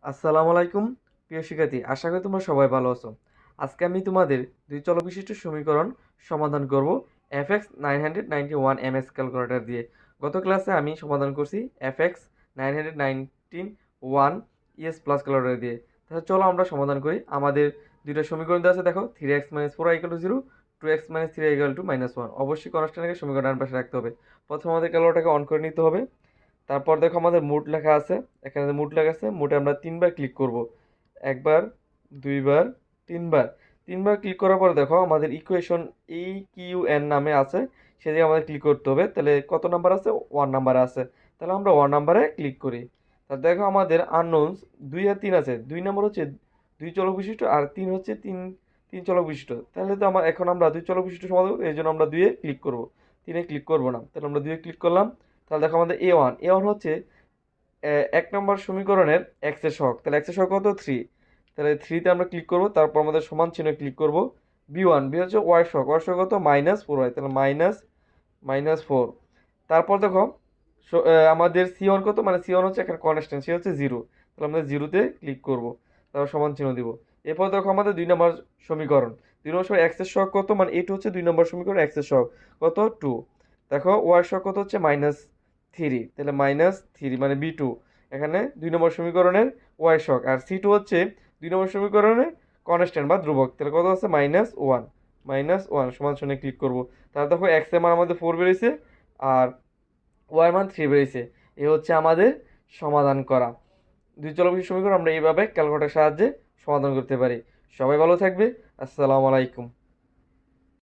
আসসালামু আলাইকুম প্রিয় শিক্ষার্থী, আশা করি তোমরা সবাই ভালো আছো। আজকে আমি তোমাদের দুই চলক বিশিষ্ট সমীকরণ সমাধান করব fx 991 ms ক্যালকুলেটর দিয়ে। গত ক্লাসে আমি সমাধান করছি fx 991 ইএস প্লাস ক্যালকুলেটর দিয়ে। তাহলে চলো আমরা সমাধান করি। আমাদের দুইটা সমীকরণ দেওয়া আছে, দেখো 3x - 4y = 0, 2x - 3y = -1। অবশ্যই কনস্ট্যান্টকে সমীকরণ ডান পাশে রাখতে হবে। প্রথমে আমাদের ক্যালকুলেটরকে অন করে নিতে হবে। তারপর দেখো আমাদের মোট লেখা আছে, এখানে মোট লেখা আছে, মোটে আমরা তিনবার ক্লিক করব। একবার, দুইবার, তিনবার। তিনবার ক্লিক করার পর দেখো আমাদের ইকুয়েশন এই কিউ এন নামে আছে, সেদিকে আমাদের ক্লিক করতে হবে। তাহলে কত নাম্বার আছে? 1 নাম্বারে আছে। তাহলে আমরা 1 নাম্বারে ক্লিক করি। তাহলে দেখো আমাদের আননোনস 2 আর 3 আছে। 2 নাম্বার হচ্ছে দুই চলক বিশিষ্ট, আর 3 হচ্ছে তিন চলক বিশিষ্ট। তাহলে তো এখন আমরা দুই চলক বিশিষ্ট সমাধান করব, এই জন্য আমরা 2 এ ক্লিক করব, 3 এ ক্লিক করব না। তাহলে আমরা 2 এ ক্লিক করলাম। তাহলে দেখো আমাদের এ ওয়ান হচ্ছে 1 নম্বর সমীকরণের এক্স এর সহগ। তাহলে এক্স এর সহগ কত? 3। তাহলে 3 তে আমরা ক্লিক করব, তারপর আমাদের সমান চিহ্ন ক্লিক করব। বি হচ্ছে ওয়াই এর সহগ, ওয়াই এর সহগ কত? -4y। তাহলে -4। তারপর দেখো আমাদের সি ওয়ান কত, মানে সি ওয়ান হচ্ছে এখানে কনস্ট্যান্ট, সে হচ্ছে 0। তাহলে আমরা 0-তে ক্লিক করব, তারপর সমান চিহ্ন দিব। এরপর দেখো আমাদের 2 নম্বর সমীকরণ। 2 নম্বর সমীকরণ এক্স এর সহগ কত, মানে এটা হচ্ছে 2 নম্বর সমীকরণ, এক্স এর সহগ কত? 2। দেখো ওয়াই এর সহগ কত হচ্ছে? -3। তাহলে -3 মানে বি টু। এখানে 2 নম্বর সমীকরণের ওয়াই সহগ, আর সি টু হচ্ছে 2 নম্বর সমীকরণের কনস্ট্যান্ট বা ধ্রুবক। তাহলে কত আছে? -1। সমান চিহ্নে ক্লিক করব। তাহলে দেখো এক্স এর মান আমাদের 4 বেরিয়েছে, আর ওয়াই মান 3 বেরিয়েছে। এ হচ্ছে আমাদের সমাধান করা দুই চলক বিশিষ্ট সমীকরণ। আমরা এইভাবে ক্যালকুলেটরের সাহায্যে সমাধান করতে পারি। সবাই ভালো থাকবে। আসসালামু আলাইকুম।